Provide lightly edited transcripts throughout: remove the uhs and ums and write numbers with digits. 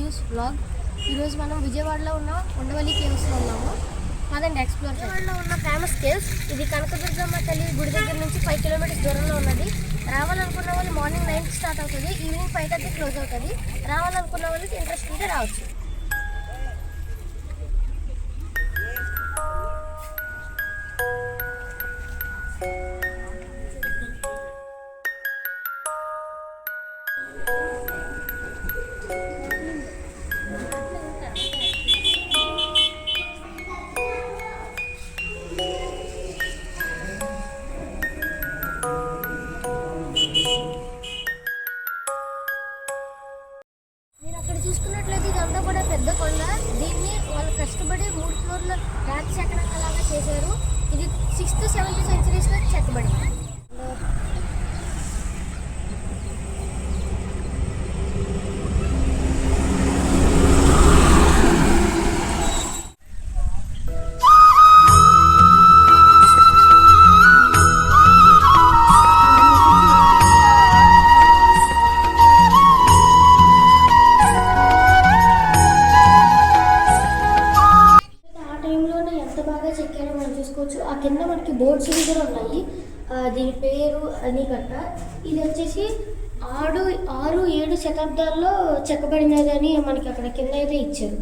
News vlog. ఈరోజు మనం విజయవాడలో ఉన్న ఉండవల్లి కేవ్స్లో ఉన్నాము. అదండి ఎక్స్ప్లోర్. విజయవాడలో ఉన్న ఫేమస్ కేవ్స్ ఇది. కనకదుర్గమ్మ తల్లి గుడి దగ్గర నుంచి 5 కిలోమీటర్స్ దూరంలో ఉన్నది. రావాలనుకున్న వాళ్ళు మార్నింగ్ 9కి స్టార్ట్ అవుతుంది, ఈవినింగ్ 5:30 క్లోజ్ అవుతుంది. రావాలనుకున్న వాళ్ళకి ఇంట్రెస్ట్ ఉంటే రావచ్చు. మీరు అక్కడ చూసుకున్నట్లయితే ఇదంతా కూడా పెద్ద కొండ. దీన్ని వాళ్ళు కష్టపడి 3 ఫ్లోర్ల రాతి చెక్కడాలాగా చేశారు. ఇది 6th, 7th సెంచరీస్లో చెక్కబడింది. ఎంత బాగా చెక్కారో మనం చూసుకోవచ్చు. ఆ కింద మనకి బోర్డ్స్ కూడా ఉన్నాయి. దీని పేరు అని గట్ట. ఇది వచ్చేసి 6-7 శతాబ్దాల్లో చెక్కబడినదని మనకి అక్కడ కింద అయితే ఇచ్చారు.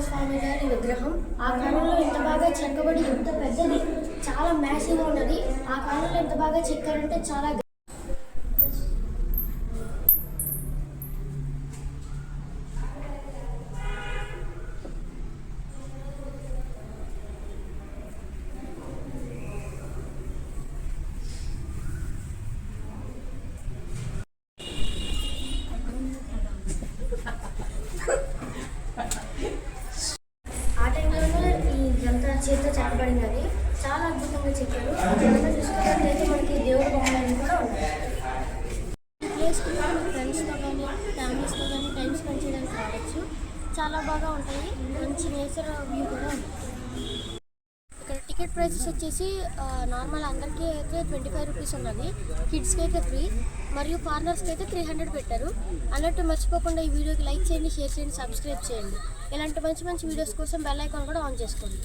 స్వామి గారి విగ్రహం ఆ కాలంలో ఎంత బాగా చెక్కబడి, ఎంత పెద్దది, చాలా మ్యాసివ్గా ఉన్నది. ఆ కాలంలో ఎంత బాగా చెక్కారంటే చాలా. చేతితో చెక్కబడినది, చాలా అద్భుతంగా చెక్కారు. చూసుకున్నట్లయితే మనకి దేవుడి బొమ్మలు కూడా ఉన్నాయి. ఈ ప్లేస్కి మన ఫ్రెండ్స్తో కానీ ఫ్యామిలీస్తో కానీ టైం స్పెండ్ చేయడానికి రావచ్చు. చాలా బాగా ఉంటాయి. మంచి నేచర్ వ్యూ కూడా ఉంది. ఇక్కడ టికెట్ ప్రైసెస్ వచ్చేసి నార్మల్ అందరికీ అయితే 25 రూపీస్ ఉన్నది, కిడ్స్కి అయితే ఫ్రీ, మరియు ఫారినర్స్కి అయితే 300 పెట్టారు. అన్నట్టు మర్చిపోకుండా ఈ వీడియోకి లైక్ చేయండి, షేర్ చేయండి, సబ్స్క్రైబ్ చేయండి. ఇలాంటి మంచి మంచి వీడియోస్ కోసం బెల్ ఐకాన్ కూడా ఆన్ చేసుకోండి.